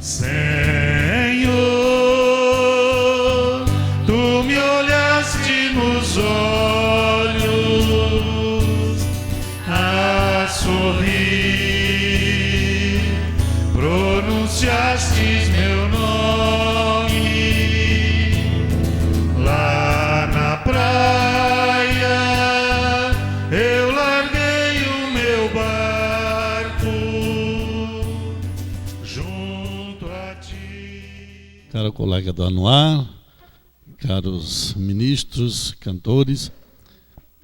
Senhor, tu me olhaste nos olhos a sorrir, pronunciastes meu nome lá na praia. Eu larguei o meu barco junto a ti. Caro colega do Anuar, caros ministros, cantores,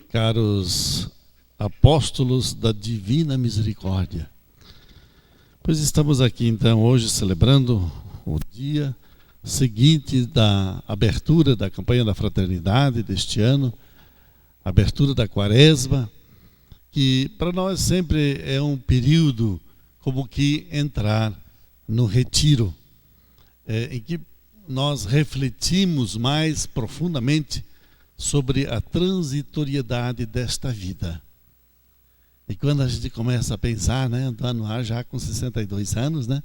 caros apóstolos da Divina Misericórdia. Pois estamos aqui então hoje celebrando o dia seguinte da abertura da campanha da fraternidade deste ano, abertura da Quaresma, que para nós sempre é um período como que entrar no retiro, em que nós refletimos mais profundamente sobre a transitoriedade desta vida. E quando a gente começa a pensar, né, do Anuar já com 62 anos, né,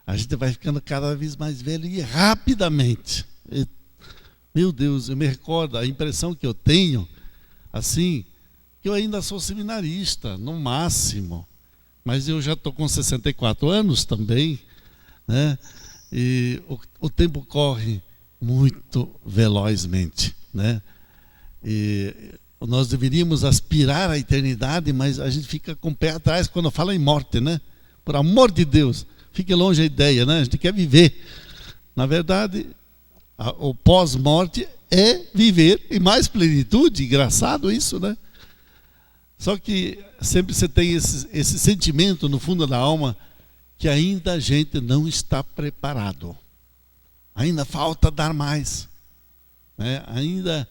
a gente vai ficando cada vez mais velho e rapidamente. Meu Deus, eu me recordo, a impressão que eu tenho, assim, que eu ainda sou seminarista, no máximo, mas eu já estou com 64 anos também, né, e o tempo corre muito velozmente, né, e nós deveríamos aspirar à eternidade, mas a gente fica com o pé atrás quando fala em morte, né? Por amor de Deus, fique longe a ideia, né? A gente quer viver. Na verdade, o pós-morte é viver em mais plenitude, engraçado isso, né? Só que sempre você tem esse sentimento no fundo da alma que ainda a gente não está preparado. Ainda falta dar mais, né? Ainda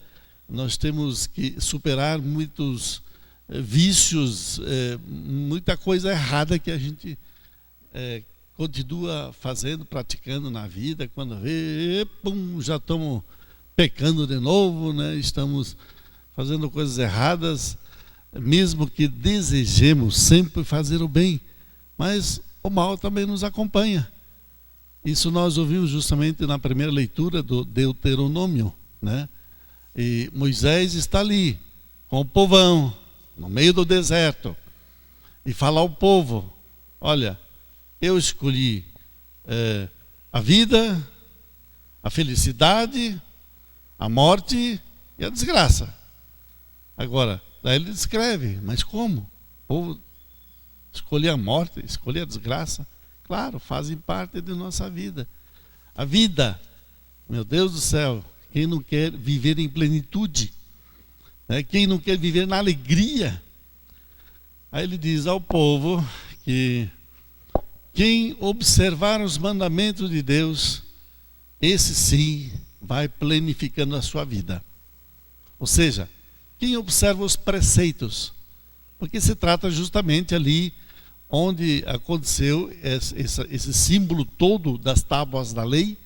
nós temos que superar muitos vícios, muita coisa errada que a gente continua fazendo, praticando na vida. Quando vê, pum, já estamos pecando de novo, né? Estamos fazendo coisas erradas, mesmo que desejemos sempre fazer o bem, mas o mal também nos acompanha. Isso nós ouvimos justamente na primeira leitura do Deuteronômio, né? E Moisés está ali, com o povão, no meio do deserto, e fala ao povo: olha, eu escolhi a vida, a felicidade, a morte e a desgraça. Agora, daí ele descreve, mas como? O povo escolher a morte, escolher a desgraça? Claro, fazem parte de nossa vida. A vida, meu Deus do céu, quem não quer viver em plenitude, né? Quem não quer viver na alegria? Aí ele diz ao povo que quem observar os mandamentos de Deus, esse sim vai planificando a sua vida. Ou seja, quem observa os preceitos, porque se trata justamente ali onde aconteceu esse símbolo todo das tábuas da lei,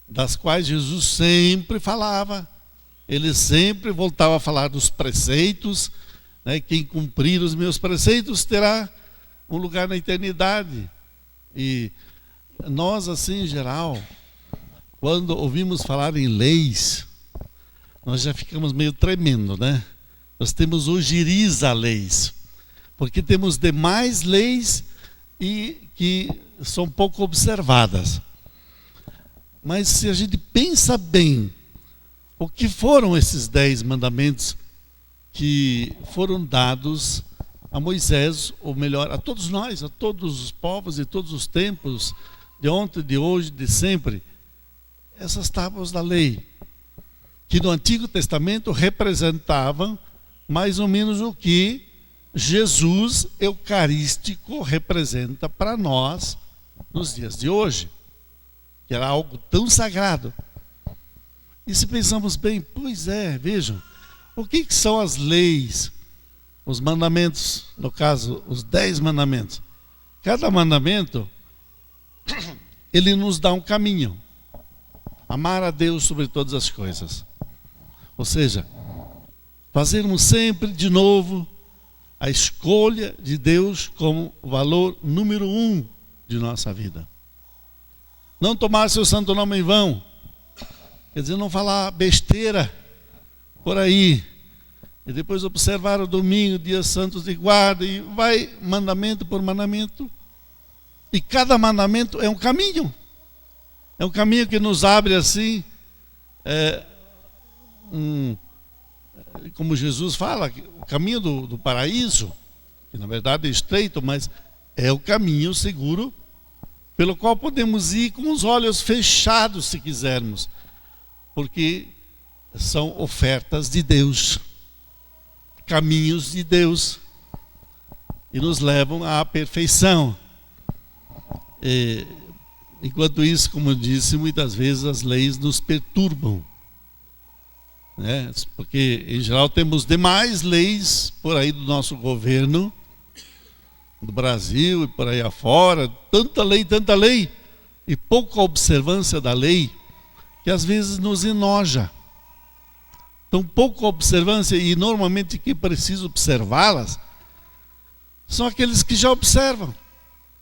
das quais Jesus sempre falava. Ele sempre voltava a falar dos preceitos, né? Quem cumprir os meus preceitos terá um lugar na eternidade. E nós, assim, em geral, quando ouvimos falar em leis, nós já ficamos meio tremendo, né? Nós temos ojeriza leis, porque temos demais leis e que são pouco observadas. Mas se a gente pensa bem, o que foram esses 10 mandamentos que foram dados a Moisés, ou melhor, a todos nós, a todos os povos e todos os tempos, de ontem, de hoje, de sempre, essas tábuas da lei, que no Antigo Testamento representavam mais ou menos o que Jesus eucarístico representa para nós nos dias de hoje, que era algo tão sagrado. E se pensamos bem, pois é, vejam, o que são as leis, os mandamentos, no caso, os 10 mandamentos? Cada mandamento, ele nos dá um caminho. Amar a Deus sobre todas as coisas. Ou seja, fazermos sempre de novo a escolha de Deus como o valor número 1 de nossa vida. não tomar seu santo nome em vão. Quer dizer, não falar besteira por aí. E depois observar o domingo, dias santos de guarda, e vai mandamento por mandamento. E cada mandamento é um caminho. É um caminho que nos abre assim, como Jesus fala, o caminho do paraíso, que na verdade é estreito, mas é o caminho seguro pelo qual podemos ir com os olhos fechados, se quisermos, porque são ofertas de Deus, caminhos de Deus, e nos levam à perfeição. Enquanto isso, como eu disse, muitas vezes as leis nos perturbam, né? Porque em geral temos demais leis por aí do nosso governo, do Brasil e por aí afora, tanta lei, e pouca observância da lei, que às vezes nos enoja. Então, pouca observância, e normalmente quem precisa observá-las são aqueles que já observam,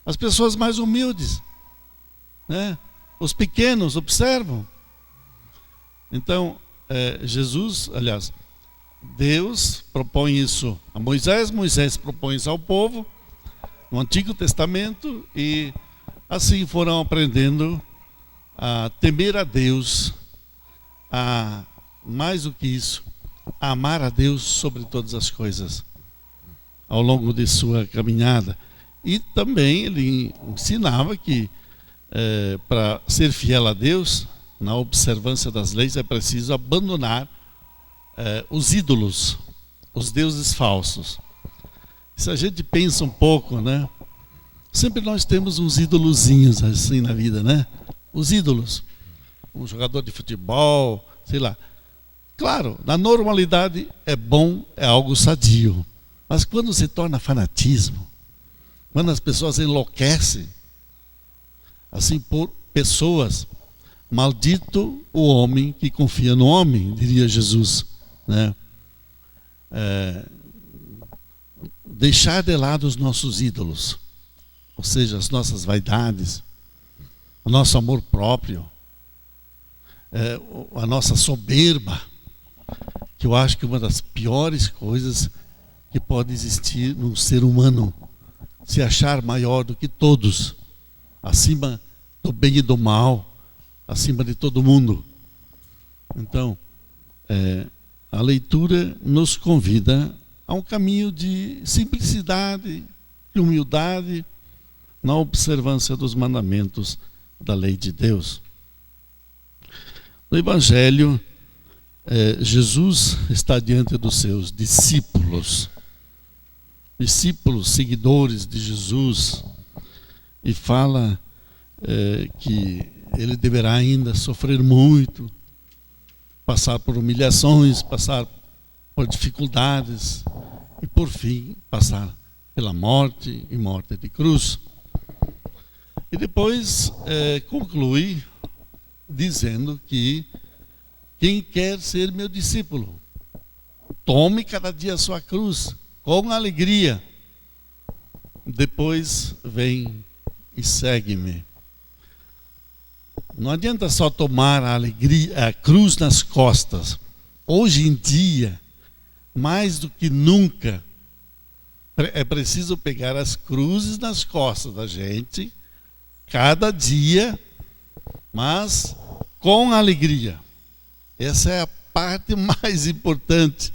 as pessoas mais humildes, né? Os pequenos observam. Então, Jesus, aliás, Deus propõe isso a Moisés, Moisés propõe isso ao povo no Antigo Testamento, e assim foram aprendendo a temer a Deus, a, mais do que isso, a amar a Deus sobre todas as coisas ao longo de sua caminhada. E também ele ensinava que para ser fiel a Deus, na observância das leis, é preciso abandonar os ídolos, os deuses falsos. Se a gente pensa um pouco, né? Sempre nós temos uns ídolozinhos assim na vida, né? Os ídolos, um jogador de futebol, sei lá. Claro, na normalidade é bom, é algo sadio. Mas quando se torna fanatismo, quando as pessoas enlouquecem, assim, por pessoas, maldito o homem que confia no homem, diria Jesus, né? Deixar de lado os nossos ídolos, ou seja, as nossas vaidades, o nosso amor próprio, a nossa soberba, que eu acho que é uma das piores coisas que pode existir num ser humano, se achar maior do que todos, acima do bem e do mal, acima de todo mundo. Então, a leitura nos convida a um caminho de simplicidade, de humildade, na observância dos mandamentos da lei de Deus. No Evangelho, Jesus está diante dos seus discípulos, seguidores de Jesus, e fala que ele deverá ainda sofrer muito, passar por humilhações, passar por dificuldades e, por fim, passar pela morte e morte de cruz. E depois conclui dizendo que quem quer ser meu discípulo, tome cada dia a sua cruz com alegria. Depois vem e segue-me. Não adianta só tomar a cruz nas costas. Hoje em dia, mais do que nunca, é preciso pegar as cruzes nas costas da gente, cada dia, mas com alegria. Essa é a parte mais importante.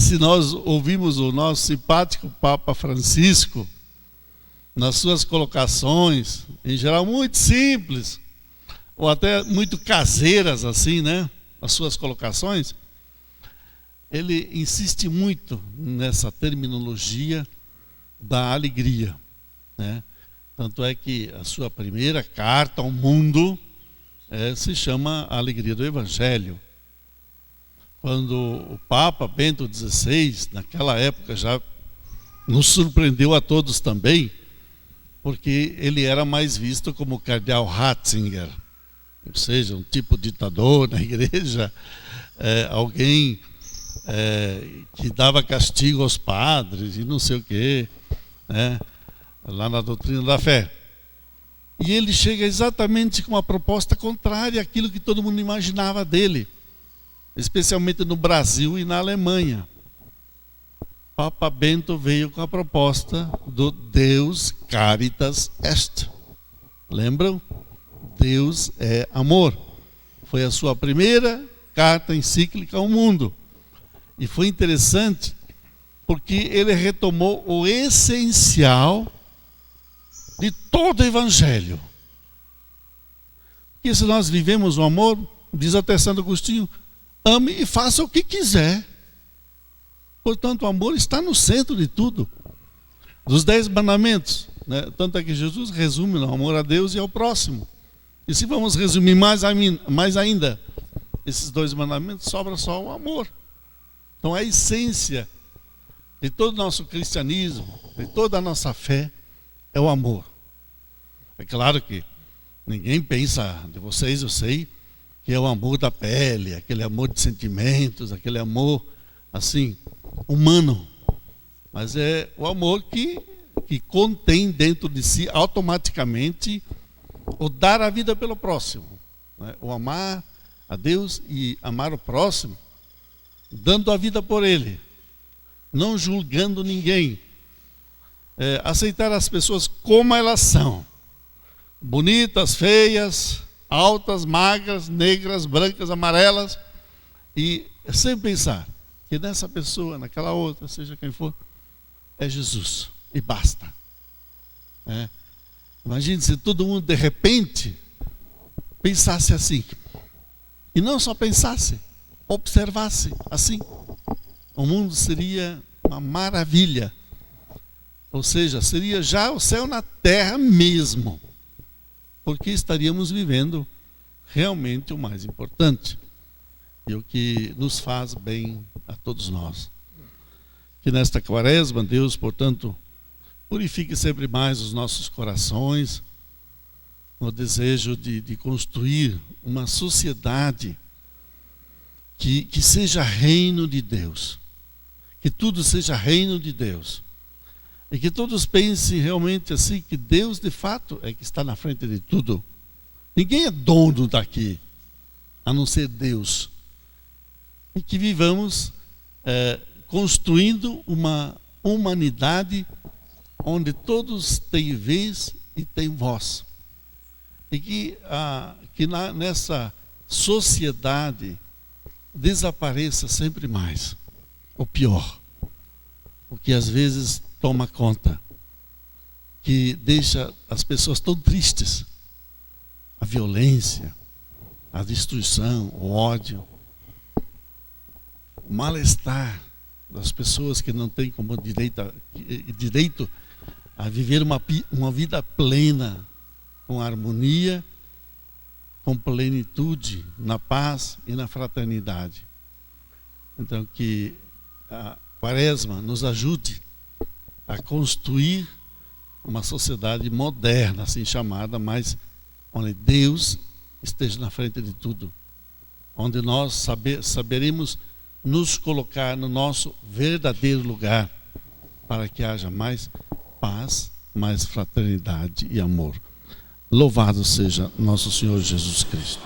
Se nós ouvimos o nosso simpático Papa Francisco, nas suas colocações, em geral muito simples, ou até muito caseiras assim, né? As suas colocações, ele insiste muito nessa terminologia da alegria, né? Tanto é que a sua primeira carta ao mundo se chama A Alegria do Evangelho. Quando o Papa Bento XVI, naquela época, já nos surpreendeu a todos também, porque ele era mais visto como cardeal Ratzinger, ou seja, um tipo ditador na igreja, alguém que dava castigo aos padres e não sei o quê, né, lá na doutrina da fé. E ele chega exatamente com uma proposta contrária àquilo que todo mundo imaginava dele, especialmente no Brasil e na Alemanha. Papa Bento veio com a proposta do Deus Caritas Est. Lembram? Deus é amor. Foi a sua primeira carta encíclica ao mundo. E foi interessante porque ele retomou o essencial de todo o Evangelho. E se nós vivemos o amor, diz até Santo Agostinho, ame e faça o que quiser. Portanto, o amor está no centro de tudo. Dos 10 mandamentos, né? Tanto é que Jesus resume no amor a Deus e ao próximo. E se vamos resumir mais ainda, esses 2 mandamentos, sobra só o amor. Então a essência de todo o nosso cristianismo, de toda a nossa fé, é o amor. É claro que ninguém pensa, de vocês eu sei, que é o amor da pele, aquele amor de sentimentos, aquele amor assim, humano. Mas é o amor que contém dentro de si automaticamente o dar a vida pelo próximo, né? O amar a Deus e amar o próximo, dando a vida por ele, não julgando ninguém, aceitar as pessoas como elas são, bonitas, feias, altas, magras, negras, brancas, amarelas, e sempre pensar que nessa pessoa, naquela outra, seja quem for, é Jesus, e basta. Imagine se todo mundo de repente pensasse assim, e não só pensasse, observasse assim, o mundo seria uma maravilha, ou seja, seria já o céu na terra mesmo, porque estaríamos vivendo realmente o mais importante, e o que nos faz bem a todos nós. Que nesta quaresma, Deus, portanto, purifique sempre mais os nossos corações, no desejo de construir uma sociedade que seja reino de Deus, que tudo seja reino de Deus, e que todos pensem realmente assim, que Deus de fato é que está na frente de tudo. Ninguém é dono daqui, a não ser Deus. E que vivamos construindo uma humanidade onde todos têm vez e têm voz. E que nessa sociedade desapareça sempre mais o pior, o que às vezes toma conta, que deixa as pessoas tão tristes, a violência, a destruição, o ódio, o mal-estar das pessoas que não têm como direito a viver uma vida plena, com harmonia, com plenitude, na paz e na fraternidade. Então que a Quaresma nos ajude a construir uma sociedade moderna, assim chamada, mas onde Deus esteja na frente de tudo, onde nós saberemos nos colocar no nosso verdadeiro lugar, para que haja mais paz, mais fraternidade e amor. Louvado seja nosso Senhor Jesus Cristo.